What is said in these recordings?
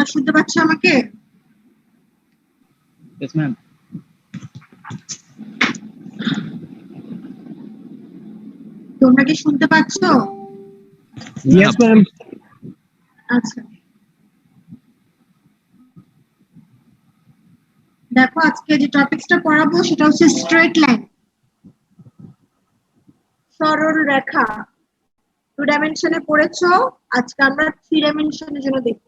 তোমরা শুনতে পাচ্ছ আমাকে? Yes, ma'am. তোমরা কি শুনতে পাচ্ছ? Yes, ma'am. আচ্ছা, দেখো আজকে যে টপিকসটা পড়াবো সেটা হচ্ছে স্ট্রেট লাইন, সরল রেখা। 2 ডাইমেনশনে পড়েছো, আজকে আমরা 3 ডাইমেনশনের জন্য দেখব।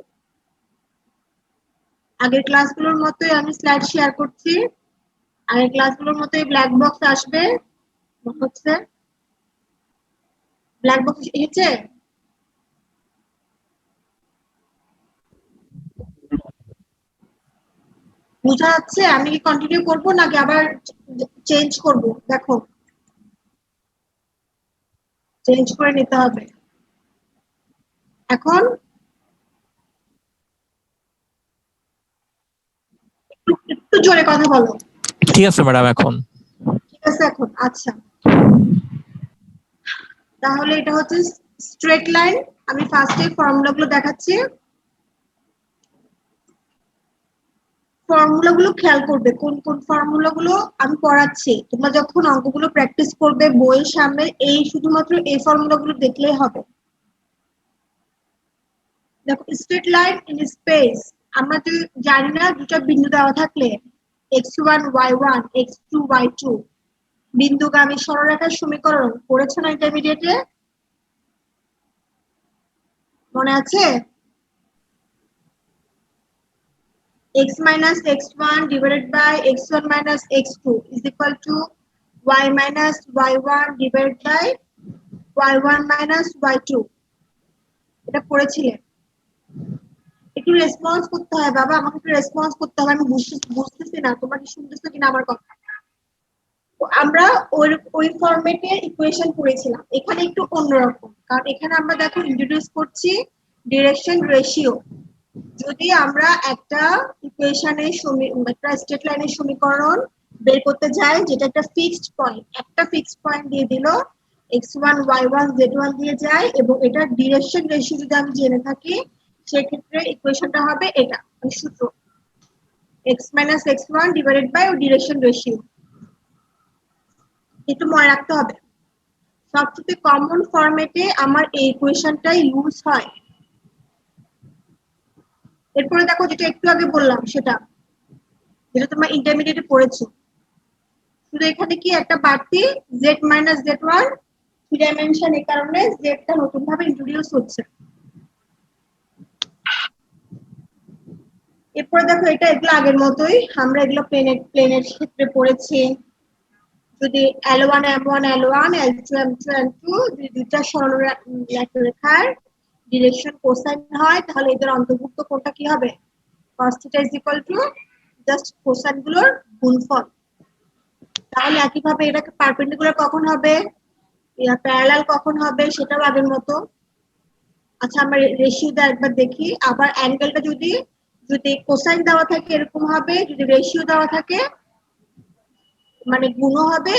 আগের ক্লাসগুলোর মতোই আমি স্লাইড শেয়ার করছি। আগের ক্লাসগুলোর মতোই ব্ল্যাক বক্স আসবে, হচ্ছে ব্ল্যাক বক্স এসেছে। বুঝা যাচ্ছে? আমি কি কন্টিনিউ করব নাকি আবার চেঞ্জ করব? দেখো, চেঞ্জ করে নিতে হবে। এখন একটু জোরে কথা বলো। ঠিক আছে ম্যাডাম, এখন ঠিক আছে এখন? আচ্ছা, তাহলে এটা হচ্ছে স্ট্রেট লাইন। আমি ফার্স্টে ফর্মুলাগুলো দেখাচ্ছি। ফর্মুলাগুলো খেয়াল করবে, কোন কোন ফর্মুলাগুলো আমি পড়াচ্ছি। তোমরা যখন অঙ্কগুলো প্র্যাকটিস করবে বইয়ের সামনে, এই শুধুমাত্র এই ফর্মুলাগুলো দেখলেই হবে। দেখো, স্ট্রেট লাইন ইন স্পেস, আমরা তো জানি না দুটো বিন্দু দেওয়া থাকলে x1 y1 x2 y2 বিন্দুগামী সরলরেখার সমীকরণ পড়েছো না ইন্টারমিডিয়েটে? মনে আছে? x minus x1 divided by x1 minus x2 is equal to y minus y1 divided by y1 minus y2, এটা পড়েছিলেন। একটু রেসপন্স করতে হয় বাবা, আমাকে একটু রেসপন্স করতে হবে। আমি বুঝতেছি না তোমরা কি শুনতেছো কিনা আমার কথা। তো আমরা ওই ফরম্যাটে ইকুয়েশন করেছিলাম। এখানে একটু অন্যরকম, কারণ এখানে আমরা দেখো ইন্ট্রোডিউস করছি ডিরেকশন রেশিও। যদি আমরা একটা ইকুয়েশনের একটা স্ট্রেট লাইনের সমীকরণ বের করতে যাই, যেটা একটা ফিক্সড পয়েন্ট, একটা ফিক্সড পয়েন্ট দিয়ে দিল x1 y1 z1 দিয়ে যায়, এবং এটা ডিরেকশন রেশিও যদি আমি জেনে থাকি, সেক্ষেত্রে ইকুয়েশনটা হবে এটা, সূত্র x minus x1 divided by direction ratio. একটু মনে রাখতে হবে, সবচেয়ে কমন ফরম্যাটে আমার এই ইকুয়েশনটাই ইউজ হয়। এরপরে দেখো, যেটা একটু আগে বললাম সেটা, যেটা তোমরা ইন্টারমিডিয়েটে পড়েছো, শুধু এখানে কি একটা বাড়তি z minus z1 3 ডাইমেনশন, এই কারণে জেডটা নতুন ভাবে ইন্ট্রোডিউস হচ্ছে। এরপরে দেখো, এটা এগুলো আগের মতোই, আমরা এগুলো প্লেনের ক্ষেত্রে পড়েছি। যদি L1 M1 L1 L2 M2 L2 দুইটা সরলরেখার ডিরেকশন কোসাইন হয়, তাহলে এদের অন্তর্ভুক্ত কোণটা কি হবে? cos θ is equal to just cosine গুলোর গুণফল। তাহলে একইভাবে এটাকে পারপেন্ডিকুলার কখন হবে, প্যারালাল কখন হবে, সেটাও আগের মতো। আচ্ছা, আমরা রেশিওটা একবার দেখি। আবার অ্যাঙ্গেলটা যদি যদি কোসাইন দেওয়া থাকে এরকম হবে, যদি রেশিও দেওয়া থাকে মানে গুণ হবে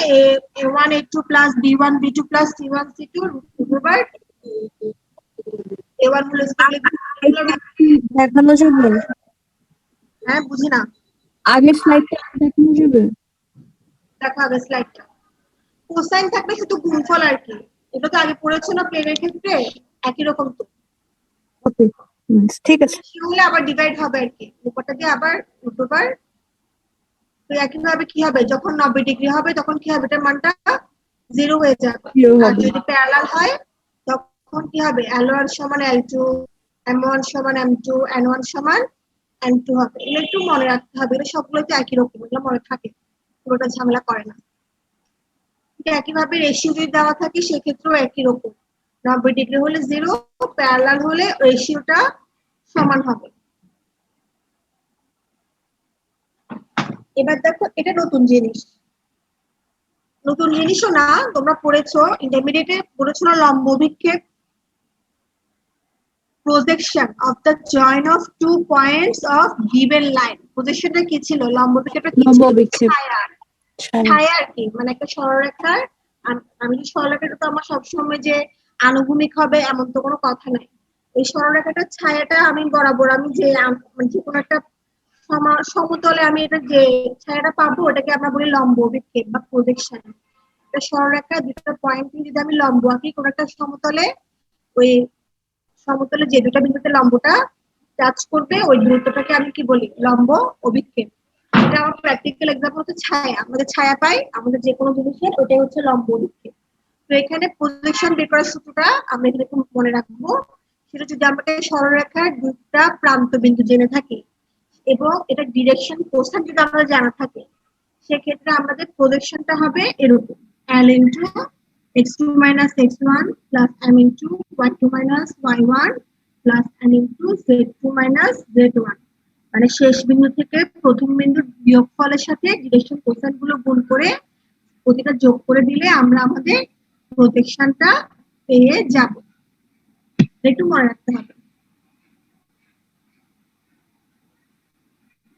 a1 a2 plus b1 b2 plus c1 c2 over a1 হলো দেখানো যাবে? হ্যাঁ, বুঝি না। আগের স্লাইডটা দেখানো যাবে? দেখো আগের স্লাইডটা, কোসাইন থাকলে শুধু গুণফল আর কি। এটা তো আগে পড়েছো না প্লেনের ক্ষেত্রে, একই রকম তো। ওকে, ঠিক আছে। হলে আবার ডিভাইড হবে আর কি, উপরটা দিয়ে আবার রুটওভার। তো একইভাবে কি হবে, যখন 90 ডিগ্রি হবে তখন কি হবে, এটার মানটা 0 হয়ে যাবে। আর যদি প্যারালাল হয় তখন কি হবে, L1 সমান L2 M1 সমান M2 N1 সমান N2 হবে। এগুলো একটু মনে রাখতে হবে, এটা সবগুলোতে একই রকম, এগুলো মনে থাকে, পুরোটা ঝামেলা করে না। একইভাবে রেশিও যদি দেওয়া থাকে সেক্ষেত্রেও একই রকম, 90 ডিগ্রি হলে 0, প্যারালাল হলে রেশিওটা সমান হবে। এবার দেখো, এটা নতুন জিনিস, নতুন জিনিসও না, তোমরা পড়েছো ইন্টারমিডিয়েটে পড়েছো না, লম্ব অভিক্ষেপ, projection of the joint of 2 points of given line. প্রজেকশনটা কি ছিল, লম্ব অভিক্ষেপটা কি ছিল? ছায়া আর কি, মানে একটা সরলরেখার, আমি যে সরলরেখাটা তো আমার সবসময় যে আনুভূমিক হবে এমন তো কোনো কথা নাই। এই সরলরেখাটার ছায়াটা আমি বরাবর আমি যে মানে যে কোনো একটা সমতলে আমি এটা যে ছায়াটা পাবো ওটাকে আমরা বলি লম্ব অভিক্ষেপ বা প্রজেকশন। একটা সরলরেখা দুটো পয়েন্ট যদি আমি লম্ব আঁকি কোনো একটা সমতলে, ওই সমতলে যে দুটো বিন্দুতে লম্বটা টাচ করবে ওই দূরত্বটাকে আমি কি বলি লম্ব অভিক্ষেপ। এটা আমার প্র্যাকটিক্যাল এক্সাম্পল হচ্ছে ছায়া, আমাদের ছায়া পাই আমাদের যে কোনো জিনিসের, ওটাই হচ্ছে লম্ব অভিক্ষেপ। তো এখানে প্রজেকশন বের করার সূত্রটা আমরা এখানে একটু মনে রাখবো। সেটা যদি আমাকে সরলরেখার দুটা প্রান্ত বিন্দু জেনে থাকি এবং এটা ডিরেকশন কোসাইন যদি আমাদের জানা থাকে, সেক্ষেত্রে আমাদের প্রজেকশনটা হবে এরকম L into x2 minus x1 plus m into y2 minus y1 plus m into z2 minus z1। মানে শেষ বিন্দু থেকে প্রথম বিন্দুর বিয়োগফলের সাথে ডিরেকশন কোসাইন গুলো গুণ করে প্রতিটা যোগ করে দিলে আমরা আমাদের প্রজেকশনটা পেয়ে যাব। একটু মনে রাখতে হবে।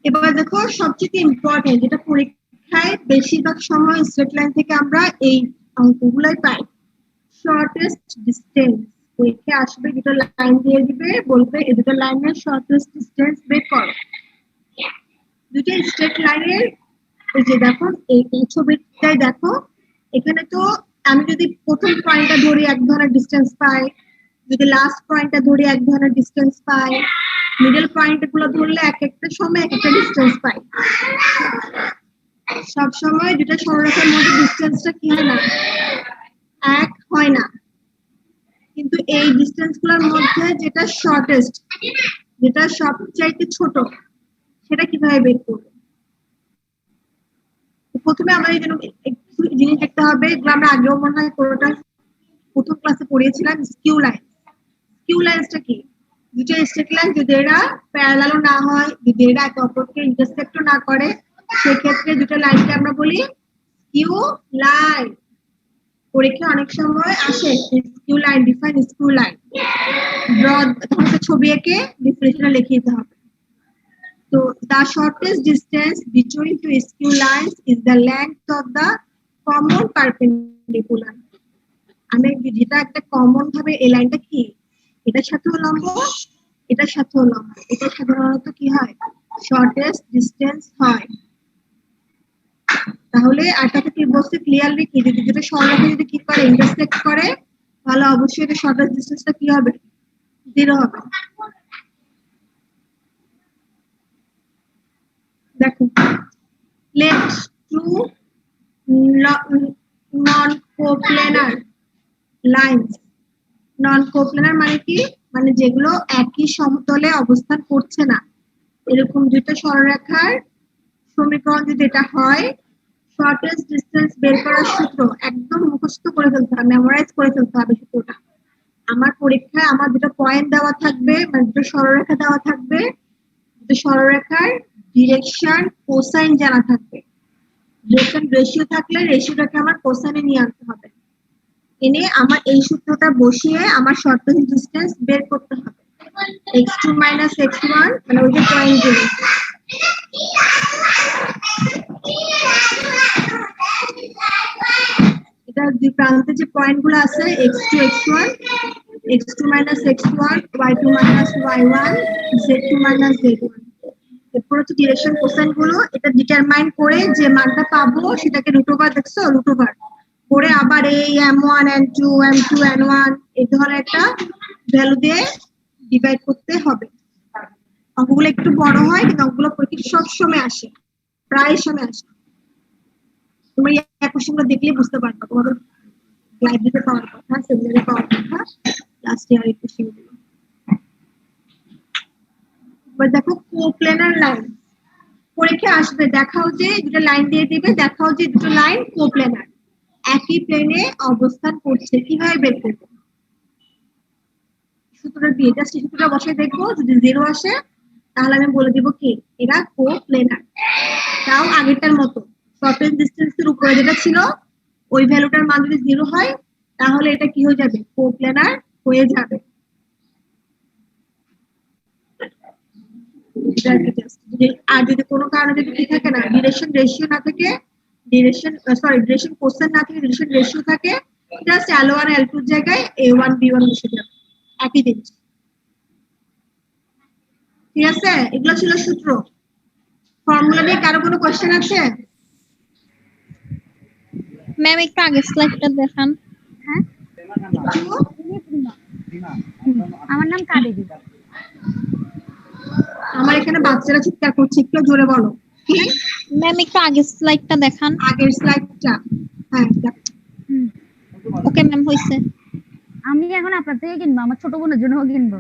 এবার দেখো সবচেয়ে ইম্পর্টেন্ট যেটা পরীক্ষায় বেশিরভাগ সময় স্ট্রেট লাইন থেকে আমরা এই অঙ্কগুলাই পাই, শর্টেস্ট ডিসটেন্স। পরীক্ষায় আসবে দুটো লাইন দিয়ে দিবে, বলবে এই দুটো লাইনের শর্টেস্ট ডিসটেন্স বের করো। দুটো স্ট্রেট লাইনের এই যে দেখো এই ছবিটাই দেখো, এখানে তো আমি যদি প্রথম পয়েন্টটা ধরি এক ধরনের ডিসটেন্স পাই, যদি লাস্ট পয়েন্টটা ধরি এক ধরনের ডিসটেন্স পাই, মিডল পয়েন্ট গুলো ধরলে এক একটা সময় এক একটা ডিসটেন্স পাই। সব সময় দুটো সরলরেখার মধ্যে ডিসটেন্সটা কি হয় না, এক হয় না। কিন্তু এই ডিসটেন্স গুলোর মধ্যে যেটা শর্টেস্ট, যেটা সবচাইতে ছোট, সেটা কিভাবে বের করবো? প্রথমে আমাদের জন্য একটু জিনিস দেখতে হবে, এগুলো আমরা আগেও মনে হয় পুরোটা প্রথম ক্লাসে পড়িয়েছিলাম। স্কিউ লাইন, স্কিউ লাইনসটা কি? দুটো স্ট্রেট লাইন যদি এরা প্যারালালও না হয়, যদি এরা একে অপরকে ইন্টারসেক্টও না করে, সেক্ষেত্রে দুটো লাইনকে আমরা বলি স্কিউ লাইন। পরীক্ষা অনেক সময় আসে skew line, define skew line, draw ছবি এঁকে ডিফারেন্সটা লিখে দিতে হবে। So the shortest distance between two skew lines is the length of the common perpendicular. আমি যেটা একটা কমন ভাবে এই লাইনটা কি, এটার সাথে লম্ব, এটার সাথে লম্ব, এটা সাধারণত কি হয় শর্টেস্ট ডিসটেন্স হয়। তাহলে আরটাকে কি বলতে ক্লিয়ারলি কি, যদি যেটা সরলরেখা যদি কি করে ইন্টারসেক্ট করে, তাহলে অবশ্যই এটা শর্টেস্ট ডিসটেন্সটা কি হবে, 0 হবে। দেখো লেট টু নন কোপ্লেনার লাইনস। নন কোপ্লেনার মানে কি, মানে যেগুলো একই সমতলে অবস্থান করছে না, এরকম দুটো সরলরেখার সমীকরণ যদি এটা হয়, শর্টেস্ট ডিসটেন্স বের করার সূত্র একদম মুখস্থ করে ফেলতে হবে, মেমোরাইজ করে ফেলতে হবে সূত্রটা। আমার পরীক্ষায় আমার দুটো পয়েন্ট দেওয়া থাকবে, মানে দুটো সরলরেখা দেওয়া থাকবে, দুটো সরলরেখার ডিরেকশন কোসাইন জানা থাকবে। ডিরেকশন রেশিও থাকলে রেশিওটাকে আমার কোসাইনে নিয়ে আনতে হবে, এনে আমার এই সূত্রটা বসিয়ে আমার শর্টেস্ট ডিসটেন্স বের করতে হবে। x2 minus x1 মানে ওই যে পয়েন্টগুলো, এটা দুই প্রান্তে যে পয়েন্টগুলো আছে x2 x1, x2 minus x1, y2 minus y1, z2 minus z1, এরপর হচ্ছে ডিরেকশন কোসাইন গুলো। এটা ডিটারমাইন করে যে মানটা পাবো সেটাকে রুট ওভার, দেখছো রুট ওভার করে আবার এই m1 m2 m2 n1 এই ধরনের একটা ভ্যালু দিয়ে ডিভাইড করতে হবে। অঙ্কগুলো একটু বড় হয় কিন্তু অঙ্কগুলো পরীক্ষা সব সময় আসে, প্রায় সময় আসে। তুমি এই কোশ্চেনগুলো দেখলে বুঝতে পারবে, তোমাদের লাইব্রেরিতে পাওয়ার কথা, সেমিনারে পাওয়ার কথা, লাস্ট ইয়ার এই কোশ্চেনগুলো। এবার দেখো কোপ্লেনার লাইন, পরীক্ষা আসবে দেখাও যে দুটো লাইন দিয়ে দিবে, দেখাও যে দুটো লাইন কোপ্লেনার একই প্লেনে অবস্থান করছে, কিভাবে বের করবো? সূত্রটা দিয়ে জাস্ট সূত্রটা বসে দেখবো, যদি 0 আসে তাহলে আমি বলে দিব কি এরা কোপ্লেনার। তাও আগেরটার মতো শর্টেস্ট ডিসটেন্সের উপরে যেটা ছিল ওই ভ্যালুটার মান যদি 0 হয় তাহলে এটা কি হয়ে যাবে, কোপ্লেনার হয়ে যাবে। আর যদি কোনো কারণে যদি কি থাকে না, ডিরেকশন রেশিও না থাকে, ডিরেকশন কোসাইন না থাকে, ডিরেকশন রেশিও থাকে, জাস্ট L1 L2 এর জায়গায় A1 B1 বসে যাবে, একই জিনিস। ঠিক আছে, এগুলো ছিল সূত্র। ফর্মুলা নিয়ে কারো কোনো কোশ্চেন আছে? ম্যাম একটু আগের স্লাইডটা দেখান। হ্যাঁ, আমার নাম কাবেরী। আমার এখানে বাচ্চারা চিৎকার করছে, একটু জোরে বলো। কি? ম্যাম একটু আগের স্লাইডটা দেখান। আগের স্লাইডটা? হ্যাঁ, ওকে ম্যাম হইছে। আমি এখন আপনার থেকে কিনবো, আমার ছোট বোনের জন্য কিনবো।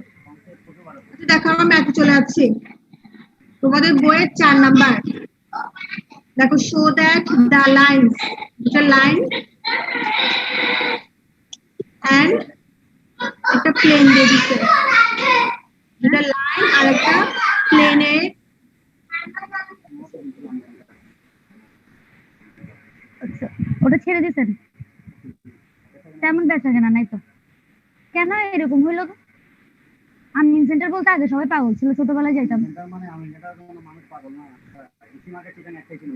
আচ্ছা দেখো, আমরা ম্যাথে চলে যাচ্ছি। তোমাদের বইয়ের 4 নাম্বার দেখো, শো দ্যাট দ্য লাইনস, দুটো লাইন এন্ড একটা প্লেন দিয়ে দিচ্ছে, দুটো লাইন আর একটা প্লেনে আচ্ছা, ওটা ছেড়ে দিছেন? তেমন বেচা কেনা নাই তো, কেন এরকম হইলো? আনমিন সেন্টার বলতে আগে সবাই পাগল ছিল, ছোটবেলায় যাইতাম। মানে আমি এটা কোনো মানুষ পাগল না, ইসি মার্কেট ঠিকানা একটাই ছিল।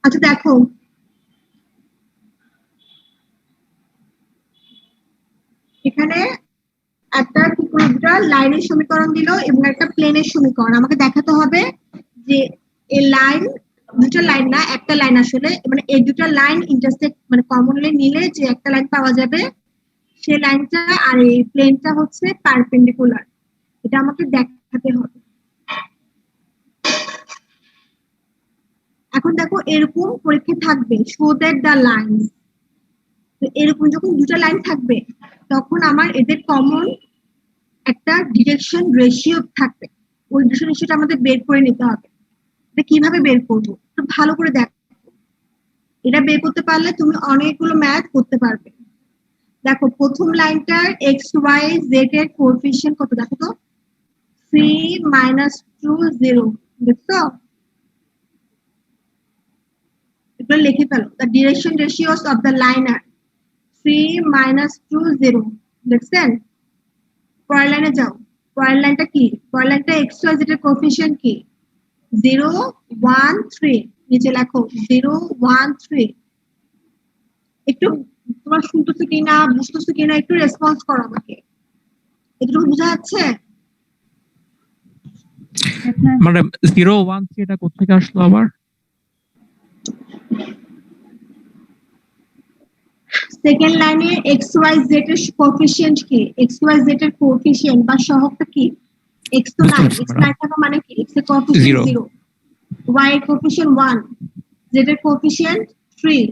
আচ্ছা দেখো, এখানে একটা দুটা লাইনের সমীকরণ দিল এবং একটা প্লেনের সমীকরণ। আমাকে দেখাতে হবে যে এই লাইন, দুটো লাইন না, একটা লাইন আসলে, মানে এই দুটো লাইন ইন্টারসেক্ট মানে কমনলি নিলে যে একটা লাইন পাওয়া যাবে, সেই লাইনটা আর এই প্লেনটা হচ্ছে পারপেন্ডিকুলার। এটা আমাকে দেখাতে হবে। এখন দেখো, এরকম পরীক্ষা থাকবে, শো দ্যাট দ্য লাইনস। তো এরকম যখন দুটো লাইন থাকবে, তখন আমার এদের কমন একটা ডিরেকশন রেশিও থাকবে। ওই ডিরেকশন রেশিওটা আমাদের বের করে নিতে হবে। এটা কিভাবে বের করবো একটু ভালো করে দেখো। এটা বের করতে পারলে তুমি অনেকগুলো ম্যাথ করতে পারবে। দেখো, প্রথম লাইনটার এক্স ওয়াই জেড এর কোএফিসিয়েন্ট কত দেখো তো, 3 - 2 0। দেখছো? এগুলো লিখে ফেলো। The direction ratios of the line are 3 - 2 0। দেখছেন? পরের লাইনে যাও। পরের লাইনটা কি? পরের লাইনটা এক্স ওয়াই জেড এর কোএফিসিয়েন্ট কি? 0 1 3। নিচে লেখো 0 1 3। একটু তোমার শুনতেছো কিনা বুঝতেছো কিনা একটু রেসপন্স করো আমাকে। এটুকু বোঝা যাচ্ছে? মানে 013 এটা কোথেকে আসলো আবার? সেকেন্ড লাইনে এক্স ওয়াই জেড এর কোএফিসিয়েন্ট কি? এক্স ওয়াই জেড এর কোএফিসিয়েন্ট বা সহগটা কি? এক্স তো নাই, এক্স নাই থাকা মানে কি? এক্স এর কোএফিসিয়েন্ট 0, ওয়াই এর কোএফিসিয়েন্ট 1, জেড এর কোএফিসিয়েন্ট 3।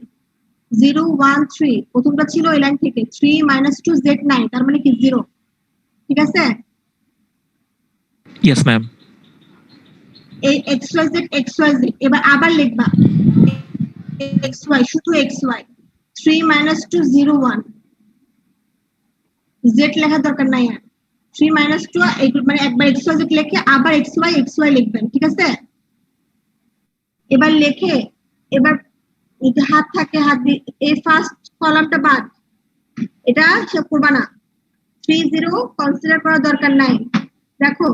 0 1 3 প্রথমটা ছিল এই লাইন থেকে, 3 - 2 জেড নাই, তার মানে কি 0। ঠিক আছে? Yes ma'am. এই এক্স ওয়াই জেড এবার আবার লিখবা এক্স ওয়াই, শুধু এক্স ওয়াই। 3 - 2 0 1, জেড লেখার দরকার নাই আর। 3 - 2 মানে একবার এক্স ওয়াই জেড লিখে আবার এক্স ওয়াই লিখবেন। ঠিক আছে? এবার লিখে এবার হাত থাকে, হাত দিয়ে এই ফার্স্ট কলামটা বাদ, এটা হিসাব করবা না। 3 0 কনসিডার করার দরকার নাই। দেখো,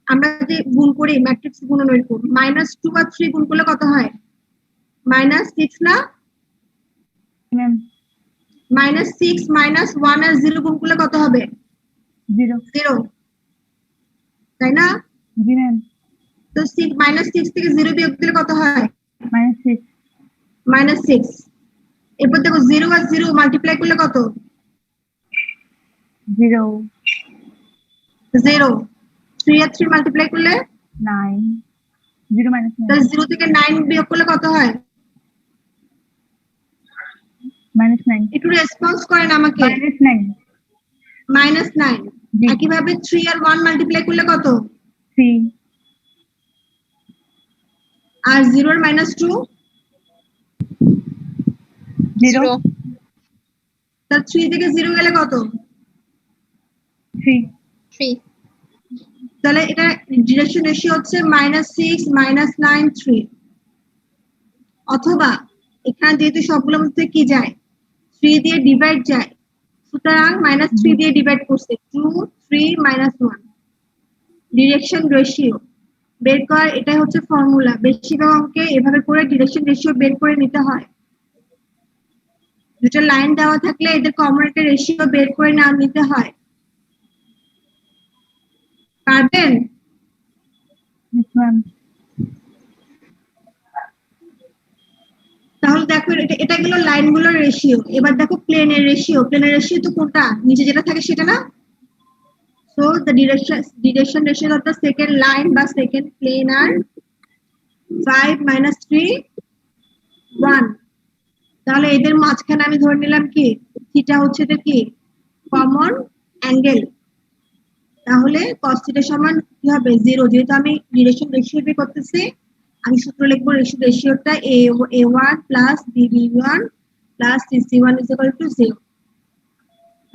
আমরা যে গুণ করি ম্যাট্রিক্স গুণন, এরকম -2 আর 3 গুণ করলে কত হয়? -6 না? -6 -1 আর 0 গুণ করলে কত হবে? 0, তাই না? তো -6 থেকে 0 বিয়োগ দিলে কত হয়? -6। এরপর দেখো 0 আর 0 মাল্টিপ্লাই করলে কত? 0। 3 আর 3 মাল্টিপ্লাই করলে 9। 0 - 9। 0 থেকে 9 বিয়োগ করলে কত হয়? -9। একটু রেসপন্স করেন আমাকে। -9। -9। একইভাবে 3 আর 1 মাল্টিপ্লাই করলে কত? 3। আর 0 আর -2? 0। তার 3 থেকে 0 গেলে কত? 3। 3। তাহলে এটা ডিরেকশন রেশিও হচ্ছে -6 -9 3, অথবা এখানে যেহেতু সবগুলোর মধ্যে কি যায় 3 দিয়ে ডিভাইড যায়, সুতরাং -3 দিয়ে ডিভাইড করছে 2 3 -1 ডিরেকশন রেশিও বের করার এটাই হচ্ছে ফর্মুলা। বেশিরভাগ অঙ্কে এভাবে করে ডিরেকশন রেশিও বের করে নিতে হয়। দুটো লাইন দেওয়া থাকলে এদের কমন একটা রেশিও বের করে নিতে হয়। পারবেন? Yes, ma'am. তাহলে দেখো এটা গেল লাইনগুলোর রেশিও। এবার দেখো প্লেনের রেশিও। প্লেনের রেশিও তো কোনটা নিচে যেটা থাকে সেটা না? So the direction ratio of the second line বা সেকেন্ড প্লেন আর 5 -3 1। তাহলে এদের মাঝখানে আমি ধরে নিলাম কি থিটা হচ্ছে এটা কি কমন অ্যাঙ্গেল। তাহলে cos থিটা সমান কি হবে 0, যেহেতু আমি ডিরেকশন রেশিও বের করতেছি আমি সূত্র লিখবো রেশিওটা a1 plus bb1 plus cc1 is equal to 0।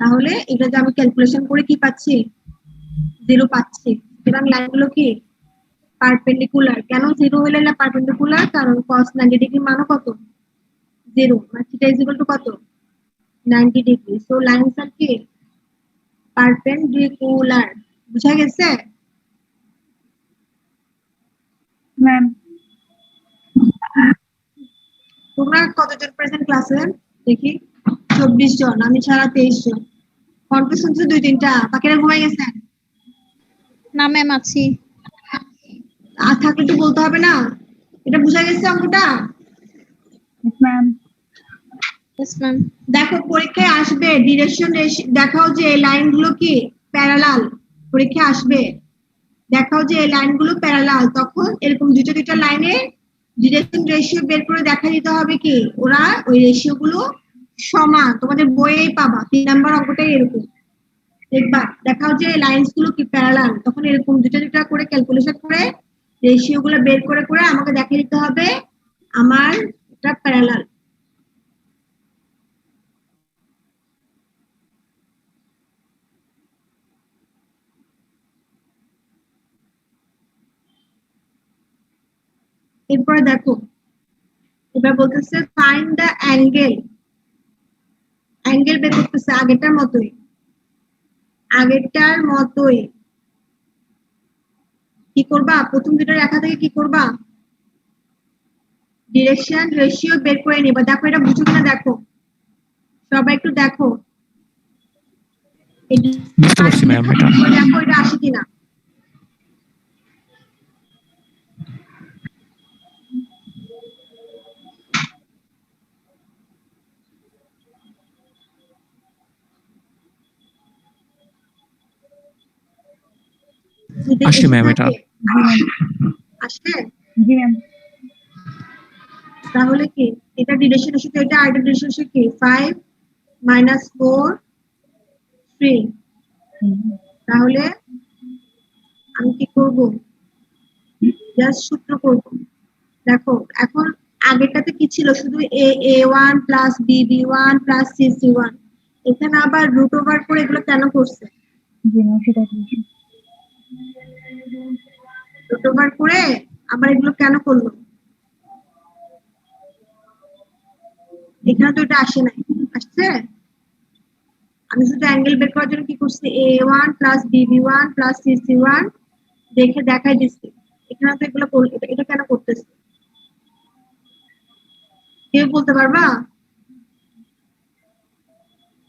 তাহলে এটা যে আমি ক্যালকুলেশন করে কি পাচ্ছি 0 পাচ্ছি। সুতরাং লাইনগুলো কি পারপেন্ডিকুলার। কেন 0 হলে না পারপেন্ডিকুলার? কারণ cos 90 ডিগ্রি মানও কত 0, মানে থিটা ইজ ইকুয়াল টু কত 90 ডিগ্রি। সো লাইনস আর কি পারপেন্ডিকুলার। বুঝা গেছে? Ma'am. তোমরা কতজন প্রেজেন্ট ক্লাসে দেখি? 24 জন, আমি ছাড়া 23 জন। কণ্ঠ শুনছো 2-3টা, বাকিরা ঘুমাই গেছেন? না ম্যাম আছি। আর থাকলে তো বলতে হবে না। এটা বুঝা গেছে অঙ্কটা? Yes, ma'am. Yes ma'am. দেখো পরীক্ষায় আসবে ডিরেকশন দেখাও যে এই লাইনগুলো কি প্যারালাল। পরীক্ষায় আসবে দেখাও যে এই লাইনগুলো প্যারালাল, তখন এরকম দুটো লাইনে ডিরেকশন রেশিও বের করে দেখা দিতে হবে কি ওরা ওই রেশিও গুলো সমান। তোমাদের বইয়েই পাবা 3 নাম্বার অঙ্কটাই এরকম দেখবা। দেখাও যে লাইনস গুলো কি প্যারালাল, তখন এরকম দুটো করে ক্যালকুলেশন করে রেশিও গুলো বের করে করে আমাকে দেখিয়ে দিতে হবে আমার এটা প্যারালাল। এরপরে দেখো এবার বলতেছে ফাইন্ড দ্য অ্যাঙ্গেল। অ্যাঙ্গেল বের করতেছে আগেরটার মতোই কি করবা? প্রথম দুটো রেখা থেকে কি করবা? ডিরেকশন রেশিও বের করে নিবা। দেখো এটা বুঝো কিনা দেখো, সবাই একটু দেখো বুঝতে পারছি ম্যাম এটা। দেখো এটা আসে কিনা। আসে ম্যাম এটা। আসে? জি ম্যাম। তাহলে কি এটা ডিরেকশন রেশিও, এটা আরেকটা ডিরেকশন রেশিও কি 5 -4 3। তাহলে আমি কি করব? জাস্ট সূত্র করব। দেখো এখন আগেরটাতে কি ছিল শুধু a1 plus bb1 plus cc1, এখানে আবার রুট ওভার করে এগুলো কেন করছে? জি ম্যাম সেটা বলছি। রুট ওভার করে আবার এগুলো কেন করলো? এখানে তো এটা আসে নাই, আসছে? আমি শুধু অ্যাঙ্গেল বের করার জন্য কি করছি a1 plus bb1 plus cc1 দেখে দেখাই দিচ্ছি। এখানে তো এগুলো এটা কেন করতেছে কেউ বলতে পারবা?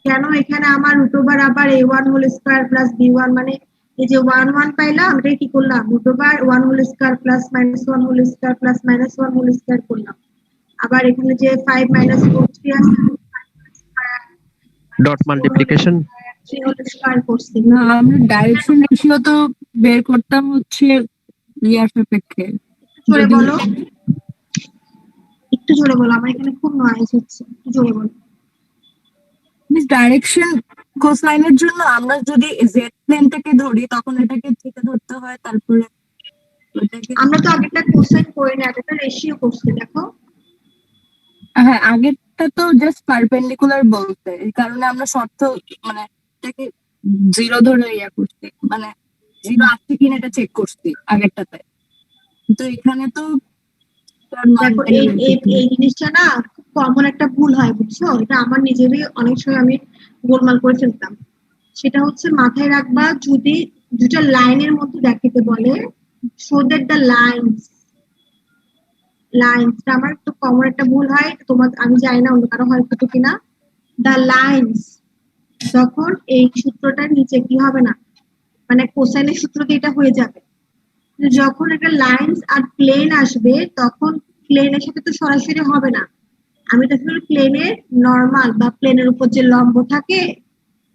কেন এখানে আমার রুট ওভার আবার a1 whole square plus b1, মানে এই যে 1 1 পাইলাম এটা কি করলাম root over 1 whole square plus -1 whole square plus -1 whole square করলাম। আবার এখানে যে 5 -4 3 আছে ডট মাল্টিপ্লিকেশন 3 হোল স্কয়ার করছি। না, আমরা ডাইরেকশন রেশিও তো বের করতাম হচ্ছে ইয়ার সাপেক্ষে। জোরে যদি- বলো, একটু জোরে বলো, আমার এখানে খুব নয়েজ হচ্ছে, একটু জোরে বলো। মিস ডাইরেকশন কোসাইনের জন্য আমরা যদি জেড প্লেনটাকে ধরি তখন এটাকে থিটা ধরতে হয়, তারপরে ওটাকে আমরা তো আগেরটা কোসাইন করে না, এটা রেশিও করছি দেখো। হ্যাঁ আগেরটা তো জাস্ট পারপেন্ডিকুলার বলতে, এই কারণে আমরা শর্ত মানে এটাকে 0 ধরে ইয়া করছি, মানে জিরো আসছে কিনা এটা চেক করছি আগেরটাতে, তো এখানে তো তার মান দেখো এই জিনিসটা না খুব কমন একটা ভুল হয়, বুঝছো? এটা আমার নিজেরই অনেক সময় আমি গোলমাল করে ফেলতাম। সেটা হচ্ছে মাথায় রাখবা, যদি দুটো লাইনের মধ্যে দেখাতে বলে শো দ্যাট দ্য লাইনসটা আমার একটু কমন একটা ভুল হয়। তোমার আমি জানি না অন্য কারো হয়তো কিনা। দ্য লাইনস, যখন এই সূত্রটার নিচে কি হবে না, মানে কোসাইনের সূত্র দিয়ে এটা হয়ে যাবে। যখন একটা লাইনস আর প্লেন আসবে তখন প্লেনের সাথে তো সরাসরি হবে না, আমি তো প্লেনের নর্মাল বা প্লেনের উপর যে লম্ব থাকে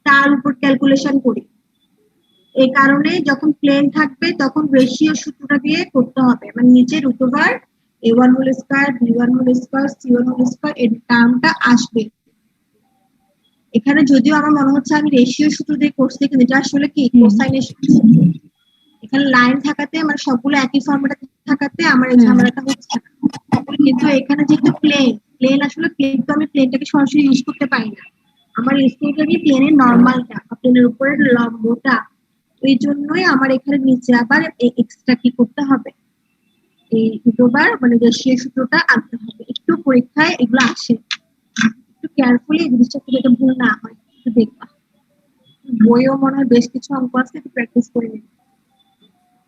তার উপর ক্যালকুলেশন করি। এই কারণে যখন প্লেন থাকবে তখন রেশিও সূত্রটা দিয়ে করতে হবে, মানে নিচে √a1 whole square b1 whole square c1 whole square এই টার্মটা আসবে। এখানে যদিও আমার মনে হচ্ছে আমি রেশিও সূত্র দিয়ে করছি, কিন্তু এটা আসলে কি কোসাইনের সূত্র। এখানে লাইন থাকাতে মানে সবগুলো একই ফর্মেটে থাকাতে আমার এই ঝামেলাটা হচ্ছে না। কিন্তু এখানে যেহেতু প্লেন আসলে প্লেন তো আমি প্লেনটাকে সরাসরি ইউজ করতে পারি না, আমার ইউজ করতে হবে প্লেনের নর্মালটা বা প্লেনের উপরের লম্বটা। এই জন্যই আমার এখানে নিচে আবার এক্সট্রা কি করতে হবে, এই দুটোবার মানে রেশিও সূত্রটা আনতে হবে। একটু পরীক্ষায় এগুলো আসে, একটু কেয়ারফুলি এই জিনিসটা যাতে ভুল না হয় একটু দেখবা। বইও মনে হয় বেশ কিছু অঙ্ক আছে, একটু প্র্যাকটিস করে নিন।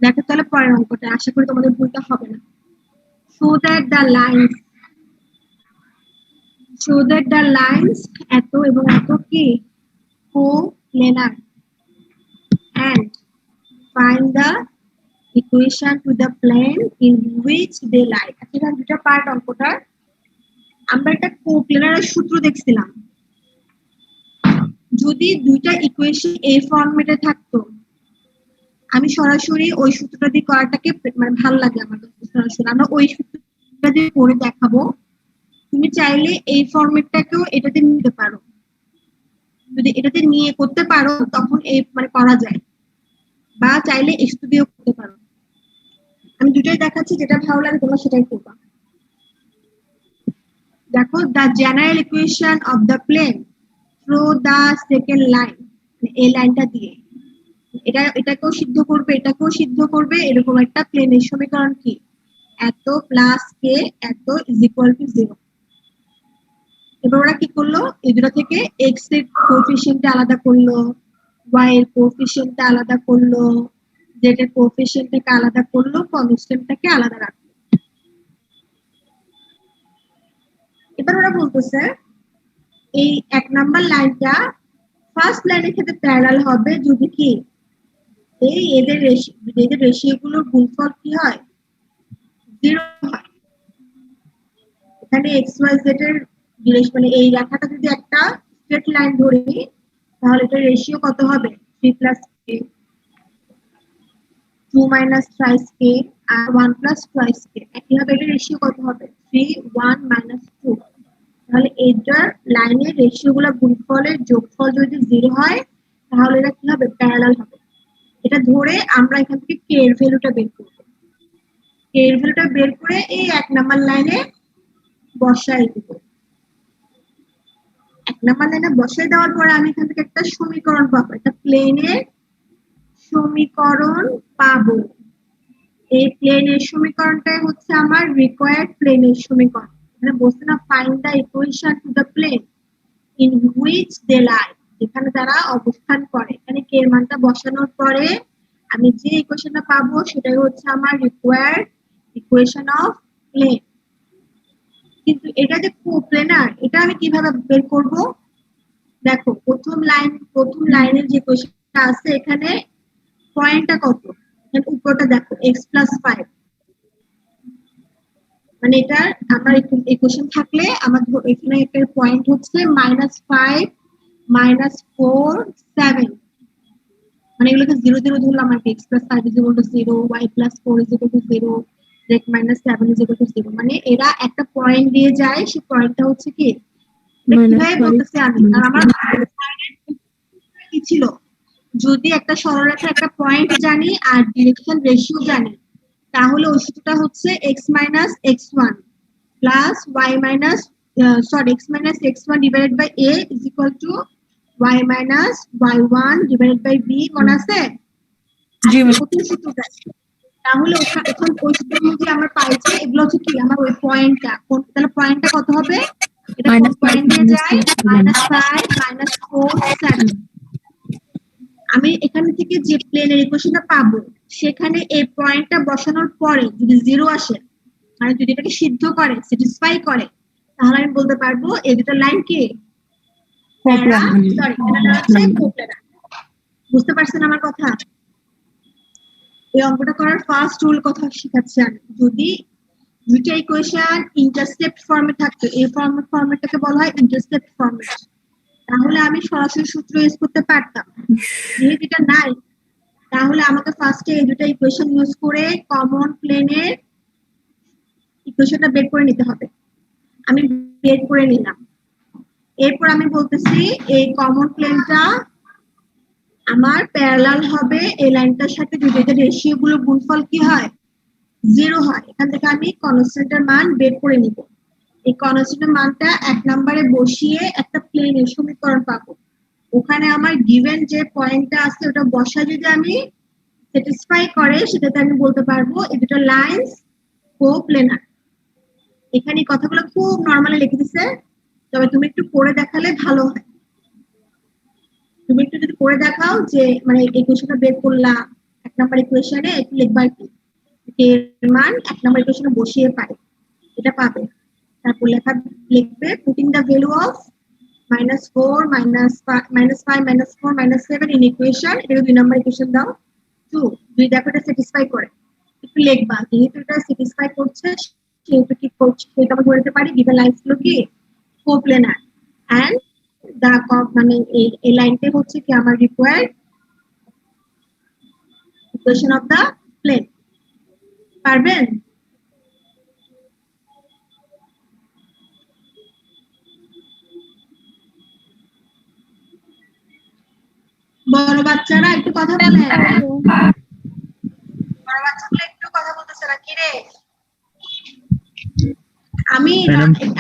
দেখো তাহলে পরের অঙ্কটা, আশা করি তোমাদের ভুলটা হবে না। show that the lines এত এবং এত কি co-planar and find the equation to the plane in which they lie. এখানে দুটো পার্ট অঙ্কটা। আমরা একটা co-planar সূত্র দেখছিলাম, যদি দুইটা ইকুয়েশন এই ফরম্যাটে থাকতো আমি সরাসরি ওই সূত্রটা দিয়ে করাটাকে মানে ভালো লাগে আমার কাছে। সরাসরি আমরা ওই সূত্রটা দিয়ে করে দেখাবো, তুমি চাইলে এই ফরম্যাটটাকেও এটাতে নিতে পারো। যদি এটাতে নিয়ে করতে পারো তখন এই মানে করা যায়, বা চাইলে এই সূত্র দিয়েও করতে পারো। আমি দুটোই দেখাচ্ছি, যেটা ভালো লাগে তোমরা সেটাই করবা। দেখো, the general equation of the plane through the second line, এই লাইনটা দিয়ে এটাকেও সিদ্ধ করবে এটাকেও সিদ্ধ করবে, এরকম একটা প্লেনের সমীকরণ কি এত প্লাস কে এত ইজ ইকুয়াল টু 0। এবার ওরা কি করলো, এই দুটো থেকে এক্স এর কোএফিসিয়েন্টটা আলাদা করলো, ওয়াই এর কোএফিসিয়েন্টটা আলাদা করলো, জেড এর কোএফিসিয়েন্টটাকে আলাদা করলো, কনস্ট্যান্টটাকে আলাদা রাখলো। এবার ওরা বলতেছে এই 1 নাম্বার লাইনটা ফার্স্ট লাইনের ক্ষেত্রে প্যারালাল হবে যদি কি এই এদের রেশিও গুলোর গুণফল কি হয় 0 হয়। এখানে এক্স ওয়াই জেড এর ডিরেকশন মানে এই রেখাটা যদি একটা স্ট্রেট লাইন ধরি তাহলে এটা রেশিও কত হবে 3 প্লাস কে, 2 মাইনাস থ্রাইস কে আর 1 প্লাস টুয়াইস কে। একইভাবে এটা রেশিও কত হবে 3 1 মাইনাস 2। তাহলে এইটার লাইনের রেশিও গুলা গুণফলের যোগফল যদি 0 হয় তাহলে এটা কি হবে প্যারালাল হবে। এটা ধরে আমরা এখান থেকে কে এর ভ্যালুটা বের করব। কে এর ভ্যালুটা বের করে এই 1 নাম্বার লাইনে বসাই দেব। 1 নাম্বার লাইনে বসাই দেওয়ার পরে আমি এখান থেকে একটা সমীকরণ পাবো, একটা প্লেনের সমীকরণ পাবো। এই প্লেনের সমীকরণটাই হচ্ছে আমার রিকোয়ার্ড প্লেনের সমীকরণ। এখানে বলছে না find the equation to the plane in which they lie, যেখানে তারা অবস্থান করে। এখানে কে এর মানটা বসানোর পরে আমি যে ইকুয়েশনটা পাবো সেটাই হচ্ছে আমার রিকোয়ার্ড ইকুয়েশন অফ প্লেন। কিন্তু এটা যে কোপ্লেনার এটা আমি কিভাবে বের করব? দেখো, প্রথম লাইনের যে ইকুয়েশনটা আছে এখানে পয়েন্টটা কত, এখানে উপরটা দেখো x + 5, মানে এটা আমার ইকুয়েশন থাকলে আমার এখানে একটা পয়েন্ট হচ্ছে -5 -4 7, মানে এগুলোকে 0 0 ধরলাম আর x + 5 = 0, y + 4 = 0, z - 7 = 0। মানে এরা একটা পয়েন্ট দিয়ে যায়, সেই পয়েন্টটা হচ্ছে কি কিভাবে বলতেছি আমি, আর আমার কি ছিল যদি একটা সরলরেখার একটা পয়েন্ট জানি আর ডিরেকশন রেশিও জানি তাহলে ওই সূত্রটা হচ্ছে x - x1 plus y x - x1 divided by a = y - y1 divided by b। মনে আছে? জি আচ্ছা, ম্যাম। প্রথম সূত্রটা তাহলে এখন ওই সূত্র অনুযায়ী আমরা পাইছি এগুলো হচ্ছে কি আমার ওই পয়েন্টটা, তাহলে পয়েন্টটা কত হবে? এটা কোন মাইনাস পয়েন্ট দিয়ে যায়? -5 -4 7। আমি এখান থেকে যে প্লেনের ইকুয়েশনটা পাবো সেখানে এই পয়েন্টটা বসানোর পরে যদি 0 আসে, মানে যদি এটাকে সিদ্ধ করে, স্যাটিসফাই করে, তাহলে আমি বলতে পারবো এই দুটো লাইন কি কোপ্ল্যানার। বুঝতে পারছেন আমার কথা? এই অঙ্কটা করার ফার্স্ট রুল কথা শেখাচ্ছি আমি। যদি দুইটা ইকুয়েশন ইন্টারসেপ্ট ফর্মে থাকতো, এই ফর্মেটটাকে বলা হয় ইন্টারসেপ্ট ফর্মেট, তাহলে আমি সরাসরি সূত্র ইউজ করতে পারতাম। যেহেতু এটা নাই, তাহলে আমাকে ফার্স্টে এই দুটো ইকুয়েশন ইউজ করে কমন প্লেনের ইকুয়েশনটা বের করে নিতে হবে। আমি বের করে নিলাম, এরপর আমি বলতেছি এই কমন প্লেনটা আমার প্যারালাল হবে এই লাইনটার সাথে, যদি এটা রেশিও গুলো গুণফল কি হয় 0 হয়, এখান থেকে আমি কনস্ট্যান্টের মান বের করে নিব। এই কনস্ট্যান্টের মানটা 1 নম্বরে বসিয়ে একটা প্লেনের সমীকরণ পাবো। ওখানে আমার গিভেন যে পয়েন্টটা আছে ওটা বসা যদি আমি স্যাটিসফাই করে, সেটাতে আমি বলতে পারবো এই দুটো লাইনস কোপ্ল্যানার। এখানে কথাগুলো খুব নরমালি লিখে দিছে, তবে তুমি একটু পড়ে দেখালে ভালো হয়। তুমি একটু যদি পড়ে দেখাও যে মানে ইকুয়েশনটা বের করলা, 1 নম্বর ইকুয়েশনে একটু লিখবা কি এর মান 1 নম্বর ইকুয়েশনে বসিয়ে পারে, এটা পাবে। তারপর লিখবে putting the value of -4 -5 -4 -7 in equation, এটা 2 নম্বর ইকুয়েশন দাও 2, যদি দেখো এটা স্যাটিসফাই করে একটু লিখবা, যেহেতু এটা স্যাটিসফাই করছে সেহেতু কি করছে সেটা আমরা বলতে পারি গিভেন লাইনস গুলো কি কোপ্ল্যানার এন্ড দা মানে এই লাইনটা হচ্ছে কি আমার required equation of the plane. পারবেন? বড় বাচ্চারা একটু কথা বলেন, বড় বাচ্চাগুলো একটু কথা বলতেছে না কি রে? আমি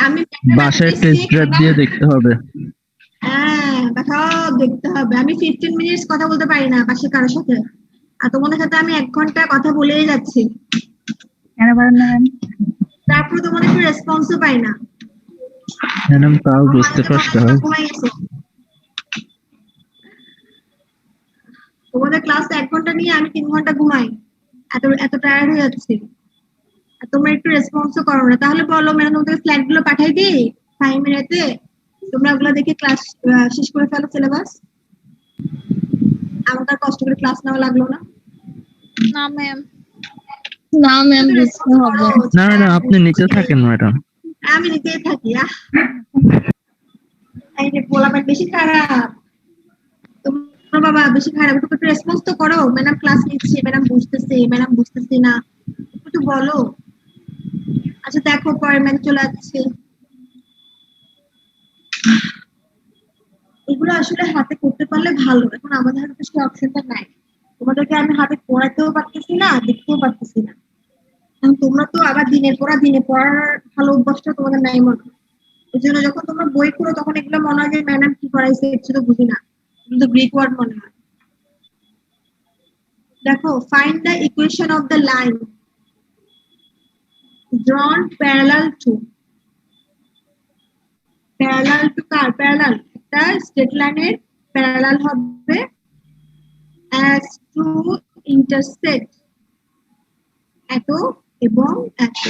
আমি বাসায় টেস্ট ড্রাইভ দিয়ে দেখতে হবে। হ্যাঁ সব দেখতে হবে। আমি 15 মিনিটস কথা বলতে পারি না পাশে কারোর সাথে, আর তোমাদের সাথে আমি 1 ঘন্টা কথা বলেই যাচ্ছি, কেন পারেন না ম্যাম? তারপর তোমাদের একটু রেসপন্সও পাই না। ম্যাডাম তাও বুঝতে কষ্ট হয়। তোমাদের ক্লাস 1 ঘন্টা নিয়ে আমি 3 ঘন্টা ঘুমাই, এত টায়ার্ড হয়ে যাচ্ছি, আর তোমরা একটু রেসপন্সও করো না। তাহলে বলো ম্যাডাম তোমাদের স্লাইড গুলো পাঠাই দিই 5 মিনিটে, তোমরা ওগুলো দেখে ক্লাস শেষ করে ফেলো সিলেবাস, আমাকে কষ্ট করে ক্লাস নেওয়া লাগলো না। না ম্যাম। না ম্যাম, বুঝতে হবে। না ম্যাডাম আপনি নিচে থাকেন ম্যাডাম। আমি নিতেই থাকি। এই যে পোলাপান বেশি খারাপ, তোমার বাবা বেশি খারাপ, একটু রেসপন্স তো করো। ম্যাডাম ক্লাস নিচ্ছে, ম্যাডাম বুঝতেছি না, একটু বলো। আচ্ছা দেখো পরে ম্যাম চলে আসছে। এগুলো আসলে হাতে করতে পারলে ভালো, এখন আমাদের হাতে সেই অপশনটা নাই। তোমাদেরকে আমি হাতে পড়াতেও পারতেছি না, দেখতেও পারতেছি না। এখন তোমরা তো আবার দিনের পড়ার ভালো অভ্যাসটা তোমাদের নাই মনে হয়। এই জন্য যখন তোমরা বই পড়ো তখন এগুলো মনে হয় যে ম্যাডাম কি পড়াইছে সেটা বুঝি না, কিন্তু গ্রিক ওয়ার্ড মনে হয়। দেখো find the equation of the line drawn parallel to car parallel? একটা স্ট্রেট লাইনের প্যারালাল হবে as to intersect এত এবং এত,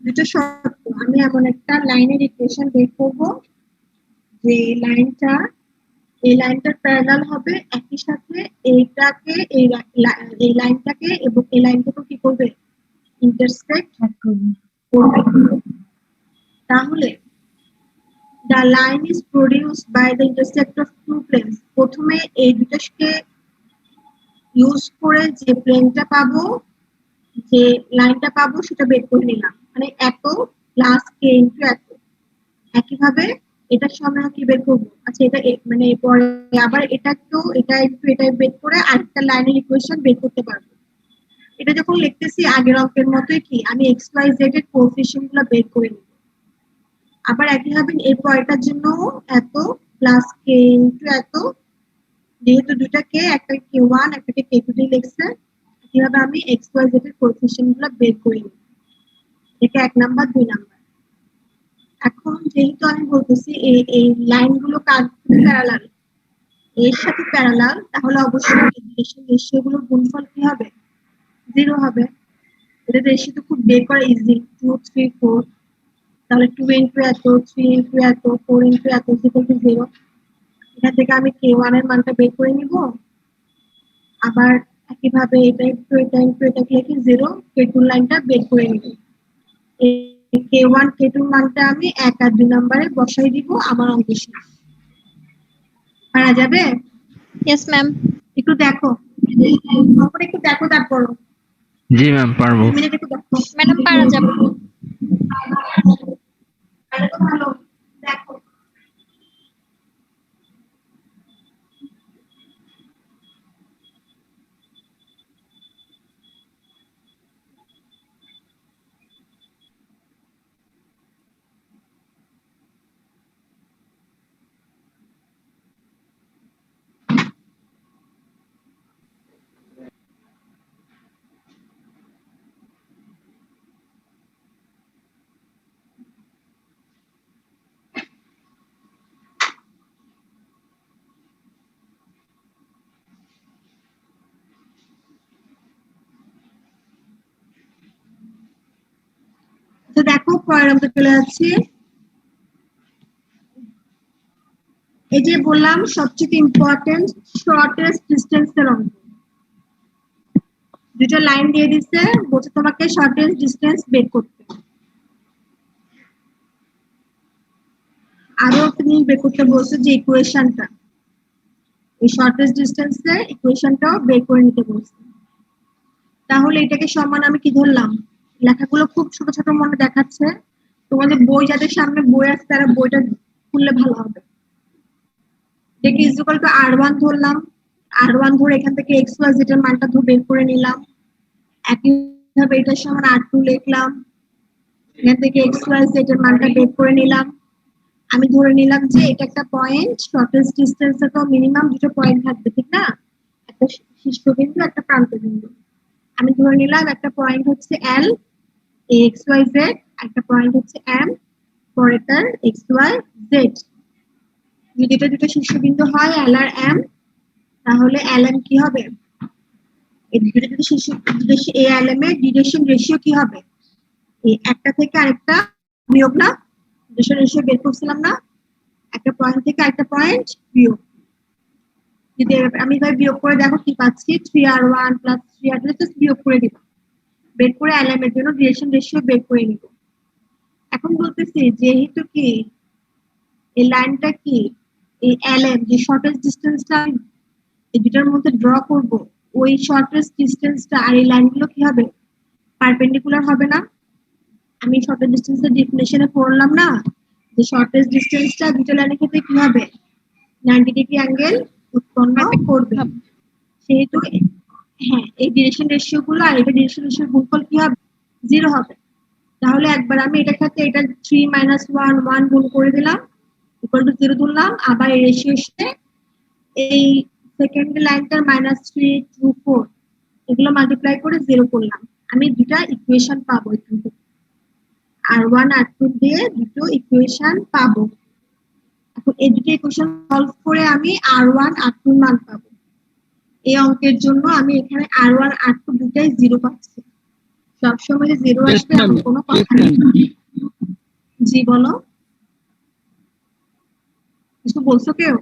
দুটো শর্ত। আমি এমন একটা লাইনের ইকুয়েশন বের করব যে এই লাইনটার প্যারালাল হবে একই সাথে এইটাকে এই লাইনটাকে এবং এই লাইনটাকে কি করবে ইন্টারসেক্ট করবে। তাহলে the line is produced by the intersect of two planes, প্রথমে এই দুটোকে ইউজ করে যে প্লেনটা পাবো, যে লাইনটা পাবো সেটা বের করে নিলাম, মানে এত প্লাস কে ইনটু এত। একইভাবে এটার সামনে কি বের করবো? আচ্ছা এটা মানে পরে আবার এটা একটু এটা বের করে আরেকটা লাইনের ইকুয়েশন বের করতে পারবো। এটা যখন লিখতেছি আগের অঙ্কের মতোই কি আমি এক্স ওয়াই জেড এর কোএফিসিয়েন্ট গুলো বের করে নিব। আবার একইভাবে এই পয়েন্টটার জন্য এত প্লাস কে ইনটু এত যেহেতু দুটাকে একটা K1 একটাকে K2 দিয়ে লিখছে, কিভাবে আমি x y z এর কোএফিসিয়েন্ট গুলো বের করে নিই। এটা 1 নাম্বার 2 নাম্বার। এখন যেহেতু আমি বলতেছি এই লাইনগুলো কার সাথে প্যারালাল, এর সাথে প্যারালাল, তাহলে অবশ্যই ডিরেকশন রেশিওগুলোর গুণফল কি হবে? 0 হবে। এটা রেশিও তো খুব বের করা ইজি, 2 3 4, তাহলে 2 ইনটু এত, 3 ইনটু এত, 4 ইনটু এত ইকুয়াল টু 0। এখান থেকে আমি K1 এর মানটা বের করে নিব। আবার একইভাবে এটা ইনটু এটা ইনটু এটা লিখে 0, K2 লাইনটা বের করে নিব। এই K1 K2 মানটা আমি 1 আর 2 নম্বরে বসাই দিব, আমার অঙ্ক শেষ। পারা যাবে? Yes ma'am. একটু দেখো, অঙ্কটা একটু দেখো, তারপর জি ম্যাম, পারবো। মিনিট একটু দেখো। ম্যাডাম পারা যাবে। তাহলে তো ভালো, দেখো। তো দেখো পরের অঙ্কে চলে যাচ্ছি। এই যে বললাম সবচেয়ে ইম্পর্টেন্ট শর্টেস্ট ডিসটেন্সের অঙ্ক। দুটো লাইন দিয়ে দিচ্ছে, বলছে তোমাকে শর্টেস্ট ডিসটেন্স বের করতে। আরো তুমি বের করতে বলছো যে ইকুয়েশনটা, এই শর্টেস্ট ডিসটেন্সের ইকুয়েশনটাও বের করে নিতে বলছে। তাহলে এটাকে সমান আমি কি ধরলাম? লেখাগুলো খুব ছোট ছোট মনে দেখাচ্ছে, তোমাদের বই যাদের সামনে বই আছে তারা বইটা খুললে ভালো হবে। এটাকে ইজ ইকুয়াল টু R1 ধরলাম, R1 ধরে এখান থেকে x y z এর মানটা ধরে বের করে নিলাম। একইভাবে এটার সমান R2 লিখলাম, এখান থেকে x y z এর মানটা বের করে নিলাম। আমি ধরে নিলাম যে এটা একটা পয়েন্ট, শর্টেস্ট ডিসটেন্সে তো মিনিমাম দুটো পয়েন্ট থাকবে, ঠিক না? একটা শীর্ষবিন্দু, একটা প্রান্তবিন্দু। আমি ধরে নিলাম একটা পয়েন্ট হচ্ছে L x y z, একটা পয়েন্ট হচ্ছে M পরেরটার x y z। যদি এটা দুটো শীর্ষবিন্দু হয় L আর M, তাহলে LM কি হবে? এই দুটো যদি শীর্ষ এই LM এর ডিরেকশন রেশিও কি হবে? এই একটা থেকে আরেকটা বিয়োগ না, ডিরেকশন রেশিও বের করছিলাম না, একটা পয়েন্ট থেকে আরেকটা পয়েন্ট বিয়োগ। যদি আমি ভাই বিয়োগ করে দেখো কি পাচ্ছি, 3R1 প্লাস 3R2 জাস্ট বিয়োগ করে দিব, বের করে LM এর জন্য ডিরেকশন রেশিও বের করে নিব। এখন বলতেছি যেহেতু কি এই লাইনটা কি, এই LM যে শর্টেস্ট ডিসটেন্সটা এই দুটার মধ্যে ড্র করব, ওই শর্টেস্ট ডিসটেন্সটা আর এই লাইনগুলো কি হবে? পারপেন্ডিকুলার হবে না? আমি শর্টেস্ট ডিসটেন্সের ডেফিনিশনে পড়লাম না যে শর্টেস্ট ডিসটেন্সটা দুটো লাইনের ক্ষেত্রে কি হবে? 90 ডিগ্রি অ্যাঙ্গেল উৎপন্ন করবে। সেহেতু হ্যাঁ, এই ডিরেকশন রেশিও গুলো আর এটা ডিরেকশন রেশিওর গুণফল কি হবে? 0 হবে। তাহলে একবার আমি এটার সাথে এটা 3 - 1 1 গুণ করে দিলাম, ইকুয়াল টু 0 তুললাম। আবার এই রেশিওর সাথে এই সেকেন্ড লাইনটার -3 2 4 এগুলো মাল্টিপ্লাই করে 0 করলাম। আমি দুটা ইকুয়েশন পাবো এখান থেকে, R1 R2 দিয়ে দুটো ইকুয়েশন পাবো। এখন এই দুটো ইকুয়েশন সলভ করে আমি R1 R2 মান পাবো। এই অঙ্কের জন্য আমি এখানে R1 R2 দুটাই 0 পাচ্ছি। সবসময় যে 0 আসবে এমন কোনো কথা নেই। জি বলো, কিছু বলছো কেউ?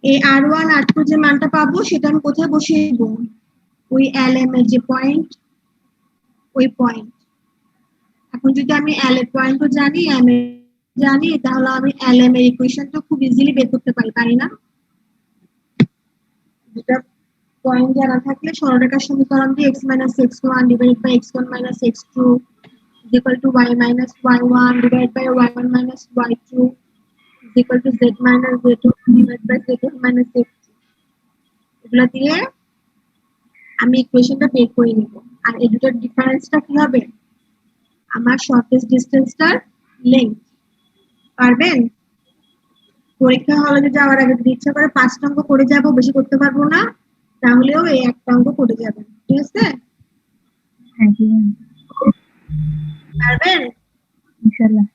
এই R1 R2 যে মানটা পাবো সেটা আমি কোথায় বসিয়ে দেব? ওই LM এর যে পয়েন্ট, ওই পয়েন্ট। এখন যদি আমি L এর পয়েন্টও জানি, M এর জানি, তাহলে আমি LM এর ইকুয়েশনটা খুব ইজিলি বের করতে পারি না? দুটা পয়েন্ট জানা থাকলে সরলরেখার সমীকরণ দিয়ে x - x1 divided by x1 - x2 is equal to y - y1 divided by y1 - y2 is equal to z - z2 divided by z1 - z2, এগুলো দিয়ে আমি ইকুয়েশনটা বের করে নিব। আর এই দুটোর ডিফারেন্সটা কি হবে? আমার শর্টেস্ট ডিসটেন্সটার লেংথ। পারবেন? পরীক্ষা হলে যাওয়ার আগে যদি ইচ্ছা করে 5টা অঙ্ক করে যাবো, বেশি করতে পারবো না, তাহলেও এই একটা অঙ্ক করে যাবেন, ঠিক আছে? থ্যাংক ইউ ম্যাম, পারবেন? ইনশাআল্লাহ।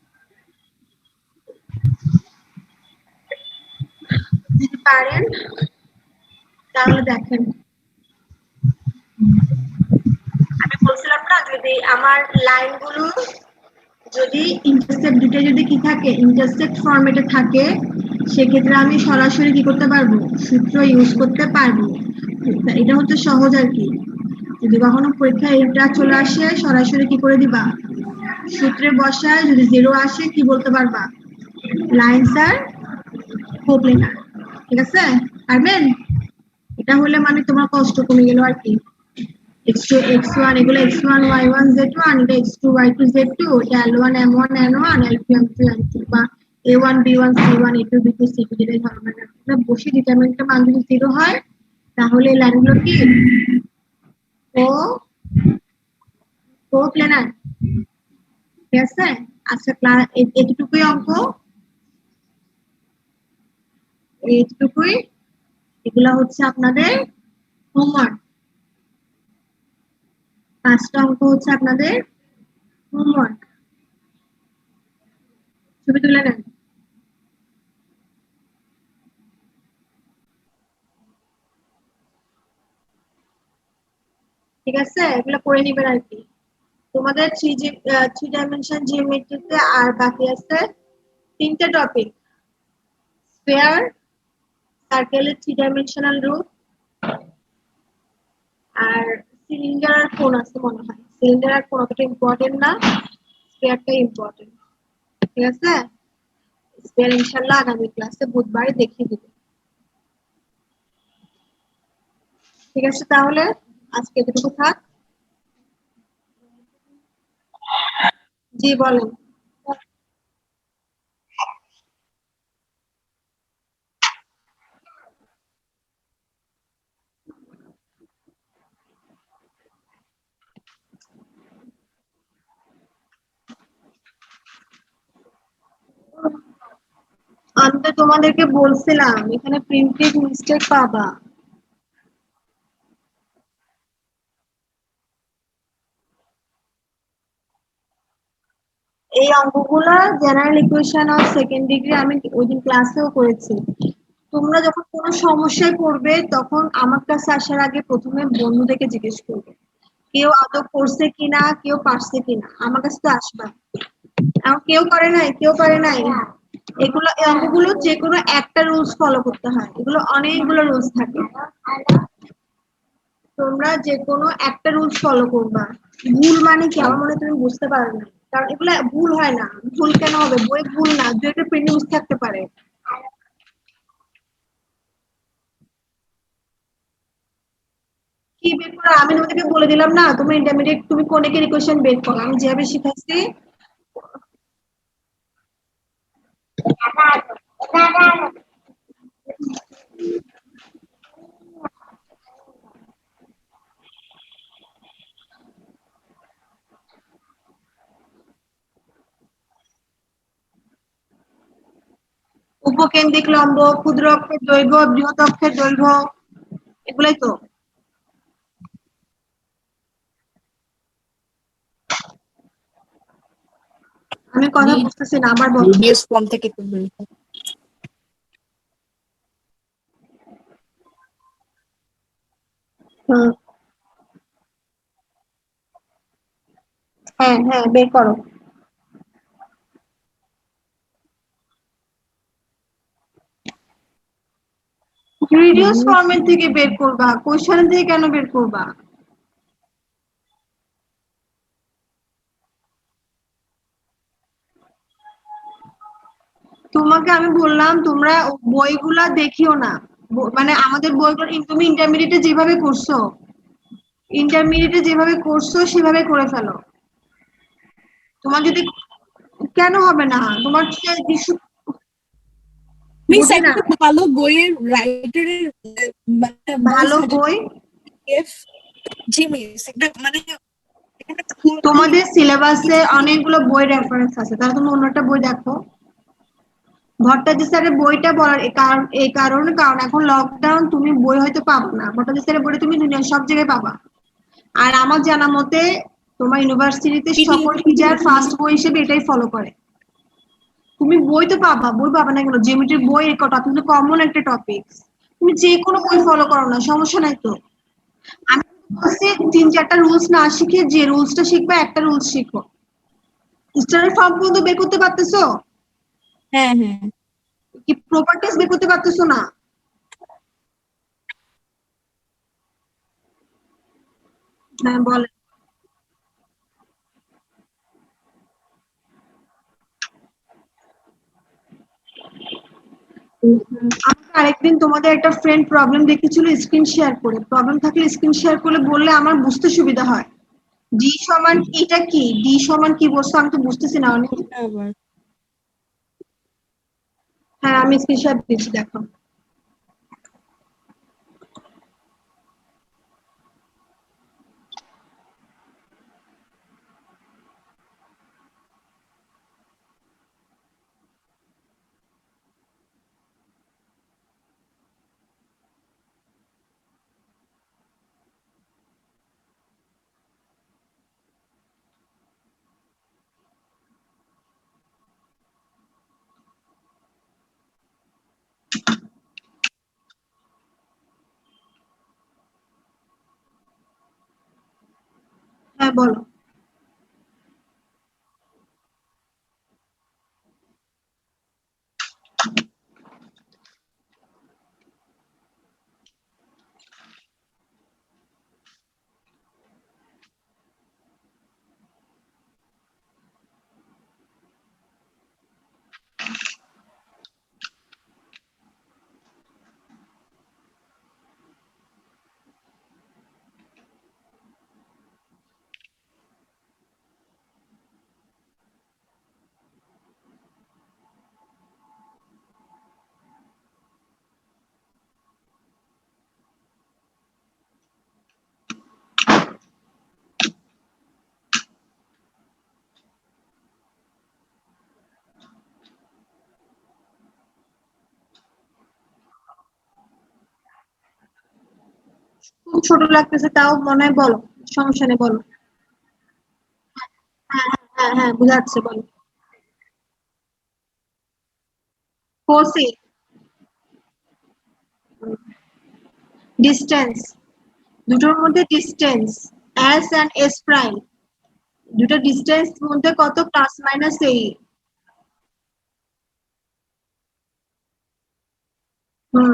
যদি পারেন তাহলে দেখেন, আমি বলছিলাম না, যদি আমার লাইনগুলো যদি ইন্টারসেক্ট দুটো যদি কি থাকে, ইন্টারসেক্ট ফরম্যাটে থাকে, সেক্ষেত্রে আমি সরাসরি কি করতে পারবো, সূত্র ইউজ করতে পারবো। এটা হচ্ছে সহজ আর কি। যদি কখনো পরীক্ষায় এটা চলে আসে, সরাসরি কি করে দিবা, সূত্রে বসায় যদি 0 আসে কি বলতে পারবা, লাইনস আর কোপ্লেনার, ঠিক আছে? পারবেন? এটা হলে মানে তোমার কষ্ট কমে গেল আর কি। x2 x1 এগুলো x1 y1 z1, এটা x2 y2 z2, এটা l1 m1 n1 l2 m2 n2, বা a1 b1 c1 a2 b2 c2, যেটাই ধরনের আমরা বসে ডিটারমিনেন্টের মান যদি 0 হয়, তাহলে এই লাইনগুলো কি কোপ্লেনার, ঠিক আছে? আচ্ছা ক্লাস এতটুকুই অঙ্ক, এইটুকুই, এগুলা হচ্ছে আপনাদের হোমওয়ার্ক। 5টা অঙ্ক হচ্ছে আপনাদের হোমওয়ার্ক। ছবি তুলে নেন। ঠিক আছে, এগুলো করে নিবেন আর কি। তোমাদের থ্রি ডাইমেনশন জিওমেট্রিতে আর বাকি আছে 3টে টপিক, স্ফিয়ার, সার্কেলের 3 ডাইমেনশনাল রূপ, আর সিলিন্ডার আর কোণ আছে মনে হয়। সিলিন্ডার আর কোণ অতটা ইম্পর্টেন্ট না, স্ফিয়ারটাই ইম্পর্টেন্ট, ঠিক আছে? স্ফিয়ার ইনশাআল্লাহ আগামী ক্লাসে বুধবারে দেখিয়ে দেব, ঠিক আছে? তাহলে আজকে এতটুকু থাক। জি বলেন। আমি তো তোমাদেরকে বলছিলাম এখানে প্রিন্টেড মিস্টেক পাবা। এই অঙ্কগুলো general equation of second degree আমি ওই দিন ক্লাসেও করেছি। তোমরা যখন কোনো সমস্যায় পড়বে তখন আমার কাছে আসার আগে প্রথমে বন্ধুদেরকে জিজ্ঞেস করবে, কেউ আদৌ করছে কিনা, কেউ পারছে কিনা, আমার কাছে তো আসবা। এখন কেউ করে নাই, এগুলো এই অঙ্কগুলো যে কোনো একটা রুলস ফলো করতে হয়, এগুলো অনেকগুলো রুলস থাকে, তোমরা যে কোনো একটা রুলস ফলো করবা। ভুল মানে কি আমার মনে হয় তুমি বুঝতে পারো না, কারণ এগুলো ভুল হয় না। ভুল কেন হবে, বই ভুল না, দু একটা প্রিন্টে মিস থাকতে পারে। কি বের করো আমি তোমাদেরকে বলে দিলাম না, তুমি ইন্টারমিডিয়েট তুমি কোনেকের ইকুয়েশন বের করো, আমি যেভাবে শিখাচ্ছি। উপকেন্দ্রিক লম্ব, ক্ষুদ্র অক্ষের দৈর্ঘ্য, বৃহৎ অক্ষের দৈর্ঘ্য, এগুলাই তো। আমি কথা বুঝতেছি না, আবার বলো। রেডিয়াস ফর্ম থেকে একটু বের করো। হ্যাঁ হ্যাঁ বের করো। রিডিউস ফরম্যাট থেকে বের করবা, কোশ্চেন থেকে কেন বের করবা? তোমাকে আমি বললাম তোমরা বইগুলা দেখিও না, মানে আমাদের বইগুলো তুমি ইন্টারমিডিয়েটে যেভাবে করছো সেভাবে করে ফেলো। তোমার যদি কেন হবে না, তোমার মিস বুঝি না। একটা ভালো বইয়ের রাইটারের ভালো বই জি মিস একটা মানে তোমাদের সিলেবাসে অনেকগুলো বই রেফারেন্স আছে, তাহলে তুমি অন্য একটা বই দেখো। ভট্টাচার্য স্যারের বইটা বলার এই কারণে কারণ এখন লকডাউন, তুমি বই হয়তো পাবো না, ভট্টাচার্য স্যারের বই তুমি দুনিয়ার সব জায়গায় পাবা। আর আমার জানা মতে তোমার ইউনিভার্সিটিতে সকল টিচার ফার্স্ট বই হিসেবে এটাই ফলো করে। তুমি বই তো পাবা, বই পাবা না কেন? জিওমেট্রির বই এর টপিক কিন্তু কমন একটা টপিক, তুমি যে কোনো বই ফলো করো না, সমস্যা নাই তো। আমি বলছি 3-4টা রুলস না শিখে যে রুলসটা শিখবে একটা রুলস শিখো। স্টারের ফর্ম পর্যন্ত বের করতে পারতেছো? হ্যাঁ হ্যাঁ কি প্রপার্টিজ বের করতে পারতেছো না? হ্যাঁ বলে। আমাকে আরেকদিন তোমাদের একটা ফ্রেন্ড প্রবলেম দেখেছিল স্ক্রিন শেয়ার করে, প্রবলেম থাকলে স্ক্রিন শেয়ার করলে বললে আমার বুঝতে সুবিধা হয়। ডি সমান এটা কি, ডি সমান কি বলছো আমি তো বুঝতেছি না অনেক। আবার হ্যাঁ আমি স্ক্রিন শেয়ার দিচ্ছি, দেখো। হ্যাঁ বলো। খুব ছোট লাগতেছে তাও মনে হয়, বলো। সমস্যা নেই, বলো। হ্যাঁ হ্যাঁ হ্যাঁ বুঝাচ্ছে, বলো। কোসি, ডিস্টেন্স, দুটোর মধ্যে distance S and S prime, দুটো ডিস্টেন্স মধ্যে কত? প্লাস মাইনাস এই। হুম।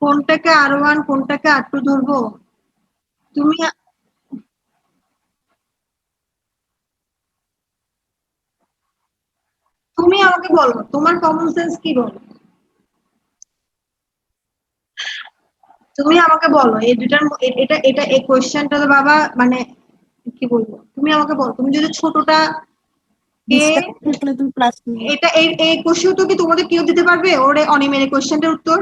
কোনটাকে R1 কোনটাকে R2 ধরবো? তুমি তুমি আমাকে বলো তোমার কমন সেন্স কি বলো। তুমি আমাকে বলো এই দুটার এটা এটা এই কোশ্চেনটা তো বাবা মানে কি বলবো, তুমি আমাকে বলো তুমি যদি ছোটটা কে ডিস্টেন্স থাকলে তুমি প্লাস নিয়ে এটা এই কোশ্চেন তো কি তোমাদের কেউ দিতে পারবে ওরে অনিমের এই কোশ্চেনটার উত্তর?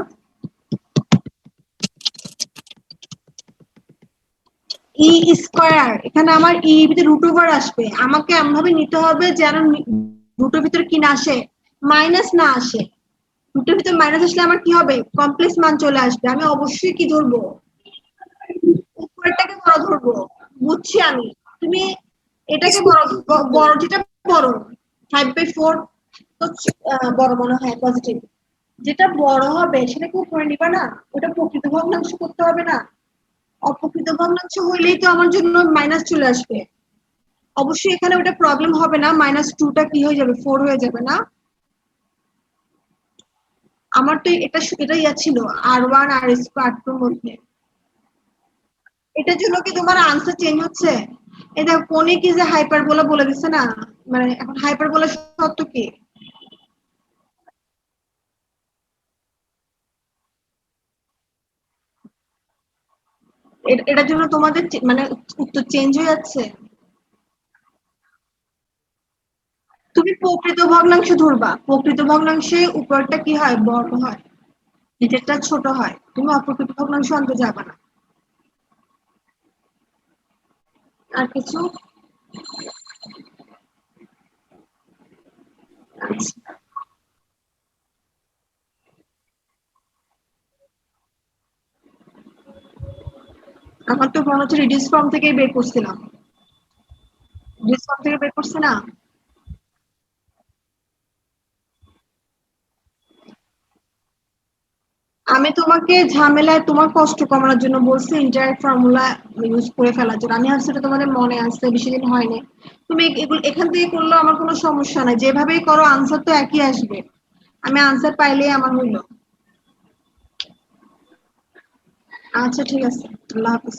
ই স্কয়ার, এখানে আমার ই ভিতরে রুট ওভার আসবে, আমাকে এমন ভাবে নিতে হবে যেন রুটের ভিতরে কি না আসে, মাইনাস না আসে। রুটের ভিতরে মাইনাস আসলে আমার কি হবে? কমপ্লেক্স মান চলে আসবে, আমি অবশ্যই কি ধরবো? উপরেরটাকে বড় ধরবো। বুঝছি আমি। তুমি এটাকে বড়, বড় যেটা বড় 5/4 তো বড় মনে হয় পজিটিভ, যেটা বড় হবে সেটাকে উপরে নিবা না, ওটা প্রকৃত ভগ্নাংশ করতে হবে না? অপ্রকৃত ভগ্নাংশ হইলেই তো আমার জন্য মাইনাস চলে আসবে। অবশ্যই এখানে ওটা প্রবলেম হবে না, -2টা কি হয়ে যাবে? 4 হয়ে যাবে না? আমার তো এটা ইয়া ছিল R1 আর R2 এর মধ্যে। এটার জন্য কি তোমার আনসার চেঞ্জ হচ্ছে? এই দেখো কোনিক ইজ এ হাইপারবোলা বলে দিচ্ছে না, মানে এখন হাইপারবোলা সত্য কি? এটার জন্য তোমাদের মানে উত্তর চেঞ্জ হয়ে যাচ্ছে। তুমি প্রকৃত ভগ্নাংশ ধরবা, প্রকৃত ভগ্নাংশে উপরটা কি হয়? বড় হয়। নিজেরটা ছোট হয়, তুমি অপ্রকৃত ভগ্নাংশ আনতে যাবে না। আর কিছু? আচ্ছা, আমার তো মনে হচ্ছে রিডিউস ফর্ম থেকেই বের করছিলাম। রিডিউস ফর্ম থেকে বের করছি না? আমি তোমাকে ঝামেলায় তোমার কষ্ট কমানোর জন্য বলছি ইন্টারেক্ট ফর্মুলা ইউজ করে ফেলার জন্য। আমি ভাবছি এটা তোমাদের মনে আসছে, বেশি দিন হয়নি। তুমি এগুলো এখান থেকে করলেও আমার কোনো সমস্যা নাই, যেভাবেই করো আনসার তো একই আসবে। আমি আনসার পাইলেই আমার হইলো। আচ্ছা ঠিক আছে, আল্লাহ হাফিজ।